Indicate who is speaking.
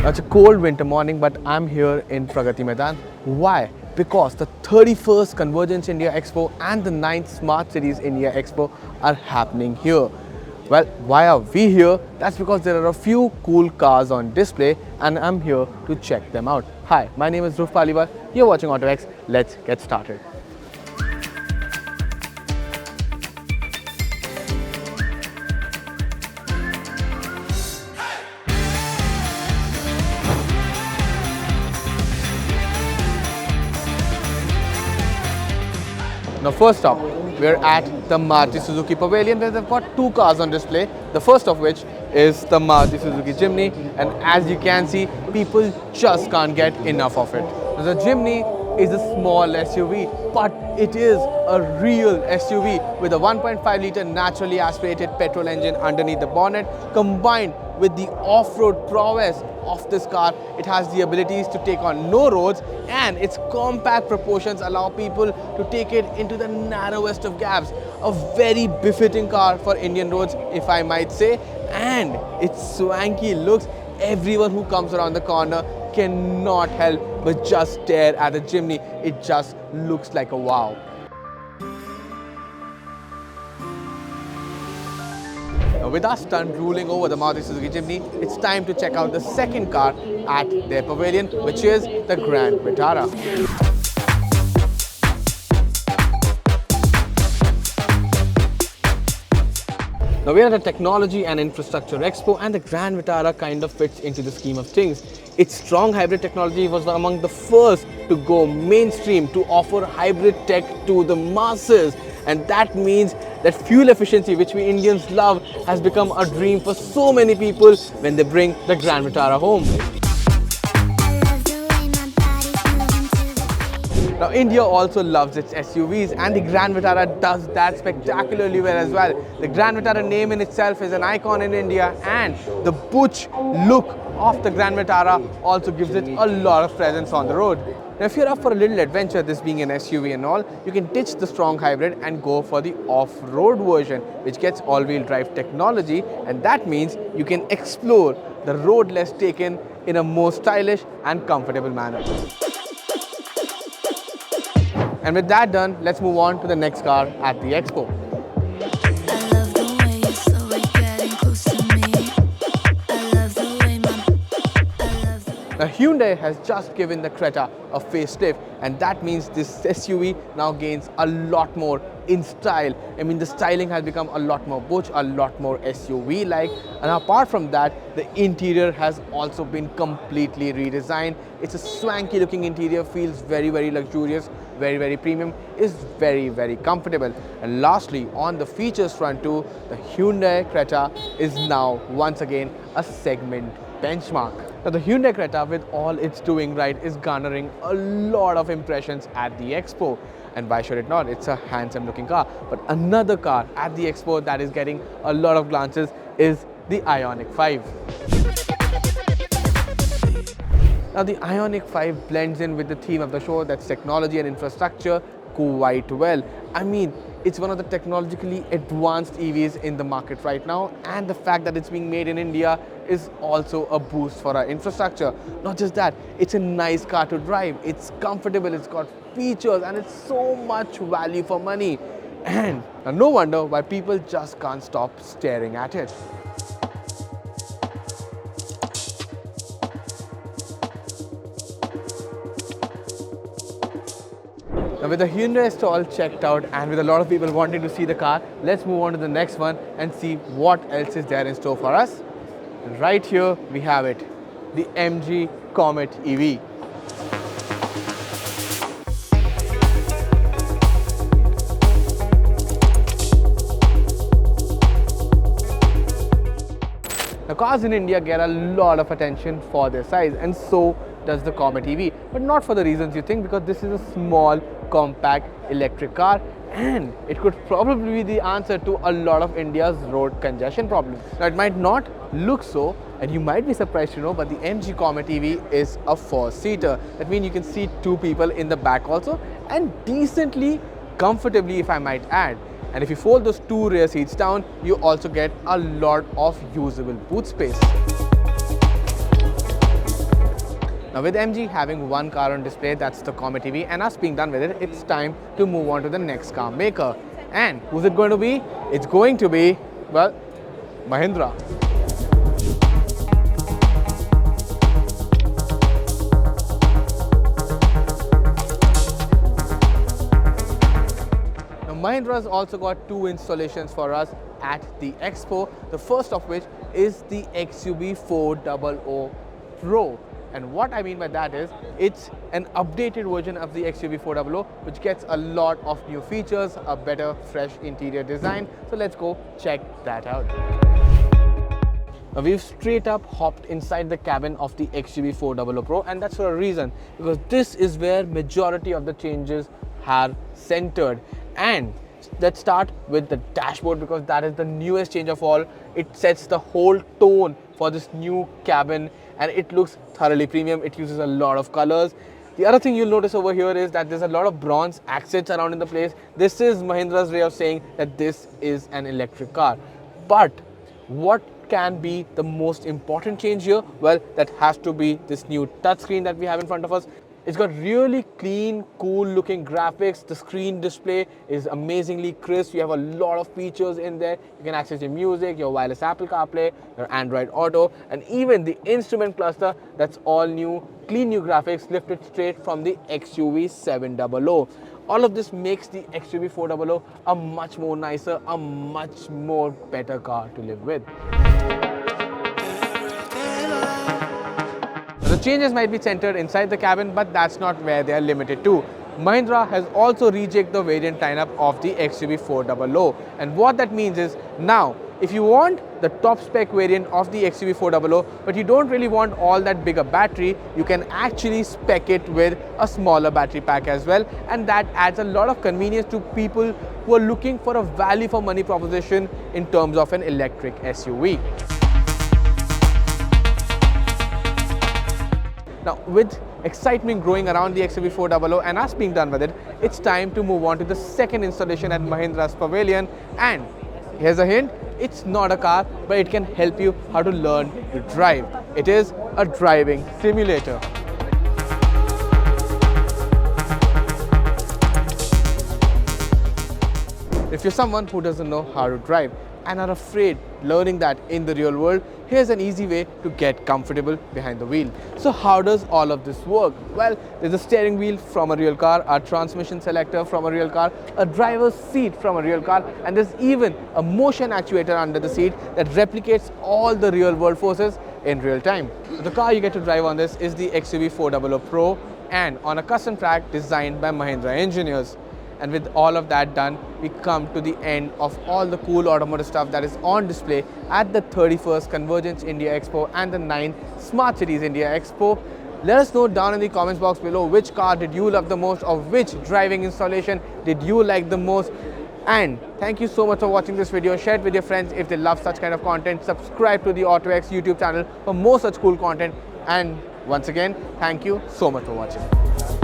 Speaker 1: It's a cold winter morning, but I'm here in Pragati Maidan. Why? Because the 31st Convergence India Expo and the 9th Smart Cities India Expo are happening here. Well, why are we here? That's because there are a few cool cars on display and I'm here to check them out. Hi, my name is Dhruv Paliwal. You're watching autoX. Let's get started. Now first up, we're at the Maruti Suzuki Pavilion where they've got two cars on display. The first of which is the Maruti Suzuki Jimny, and as you can see, people just can't get enough of it. Now, the Jimny is a small SUV, but it is a real SUV with a 1.5 litre naturally aspirated petrol engine underneath the bonnet, combined with the off-road prowess of this car. It has the abilities to take on no roads, and its compact proportions allow people to take it into the narrowest of gaps. A very befitting car for Indian roads, if I might say, and its swanky looks, everyone who comes around the corner cannot help but just stare at the Jimny. It just looks like a wow. Now, with our stunt ruling over the Maruti Suzuki Jimny, it's time to check out the second car at their pavilion, which is the Grand Vitara. Now, we are at the Technology and Infrastructure Expo, and the Grand Vitara kind of fits into the scheme of things. Its strong hybrid technology was among the first to go mainstream to offer hybrid tech to the masses. And that means that fuel efficiency, which we Indians love, has become a dream for so many people when they bring the Grand Vitara home. Now, India also loves its SUVs, and the Grand Vitara does that spectacularly well as well. The Grand Vitara name in itself is an icon in India, and the butch look of the Grand Vitara also gives it a lot of presence on the road. Now, if you're up for a little adventure, this being an SUV and all, you can ditch the strong hybrid and go for the off-road version, which gets all-wheel drive technology, and that means you can explore the road less taken in a more stylish and comfortable manner. And with that done, let's move on to the next car at the expo. Now, Hyundai has just given the Creta a facelift, and that means this SUV now gains a lot more in style. I mean, the styling has become a lot more butch, a lot more SUV-like, and apart from that, the interior has also been completely redesigned. It's a swanky-looking interior, feels very, very luxurious, very, very premium, is very, very comfortable. And lastly, on the features front too, the Hyundai Creta is now once again a segment benchmark. Now, the Hyundai Creta, with all it's doing right, is garnering a lot of impressions at the expo. And why should it not? It's a handsome looking car. But another car at the expo that is getting a lot of glances is the Ioniq 5. Now, the Ioniq 5 blends in with the theme of the show, that's technology and infrastructure, quite well. I mean, it's one of the technologically advanced EVs in the market right now, and the fact that it's being made in India is also a boost for our infrastructure. Not just that, it's a nice car to drive, it's comfortable, it's got features, and it's so much value for money. And no wonder why people just can't stop staring at it. Now, with the Hyundai stall checked out and with a lot of people wanting to see the car, let's move on to the next one and see what else is there in store for us. And right here we have it, the MG Comet EV. Now, cars in India get a lot of attention for their size, and so does the Comet EV, but not for the reasons you think, because this is a small, compact electric car, and it could probably be the answer to a lot of India's road congestion problems. Now, it might not look so, and you might be surprised to know, but the MG Comet EV is a 4-seater. That means you can seat 2 people in the back also, and decently comfortably, if I might add. And if you fold those 2 rear seats down, you also get a lot of usable boot space. Now with MG having one car on display, that's the Comet EV, and us being done with it, it's time to move on to the next car maker. And who's it going to be? It's going to be, well, Mahindra. Mahindra has also got two installations for us at the Expo, the first of which is the XUV400 Pro. And what I mean by that is, it's an updated version of the XUV400 which gets a lot of new features, a better fresh interior design. So let's go check that out. Now we've straight up hopped inside the cabin of the XUV400 Pro, and that's for a reason, because this is where majority of the changes are centered. And let's start with the dashboard, because that is the newest change of all. It sets the whole tone for this new cabin and it looks thoroughly premium. It uses a lot of colors. The other thing you'll notice over here is that there's a lot of bronze accents around in the place. This is Mahindra's way of saying that this is an electric car. But what can be the most important change here? Well, that has to be this new touchscreen that we have in front of us. It's got really clean, cool looking graphics. The screen display is amazingly crisp. You have a lot of features in there. You can access your music, your wireless Apple CarPlay, your Android Auto, and even the instrument cluster. That's all new, clean new graphics lifted straight from the XUV700. All of this makes the XUV400 a much more nicer, a much more better car to live with. The changes might be centered inside the cabin, but that's not where they are limited to. Mahindra has also rejigged the variant lineup of the XUV400, and what that means is, now if you want the top spec variant of the XUV400 but you don't really want all that bigger battery, you can actually spec it with a smaller battery pack as well, and that adds a lot of convenience to people who are looking for a value for money proposition in terms of an electric SUV. Now, with excitement growing around the XUV400 and us being done with it, it's time to move on to the second installation at Mahindra's Pavilion. And here's a hint, it's not a car, but it can help you how to learn to drive. It is a driving simulator. If you're someone who doesn't know how to drive and are afraid learning that in the real world, here's an easy way to get comfortable behind the wheel. So how does all of this work? Well, there's a steering wheel from a real car, a transmission selector from a real car, a driver's seat from a real car, and there's even a motion actuator under the seat that replicates all the real world forces in real time. So the car you get to drive on this is the XUV400 Pro, and on a custom track designed by Mahindra engineers. And with all of that done, we come to the end of all the cool automotive stuff that is on display at the 31st Convergence India Expo and the 9th Smart Cities India Expo. Let us know down in the comments box below which car did you love the most, or which driving installation did you like the most. And thank you so much for watching this video. Share it with your friends if they love such kind of content. Subscribe to the autoX YouTube channel for more such cool content. And once again, thank you so much for watching.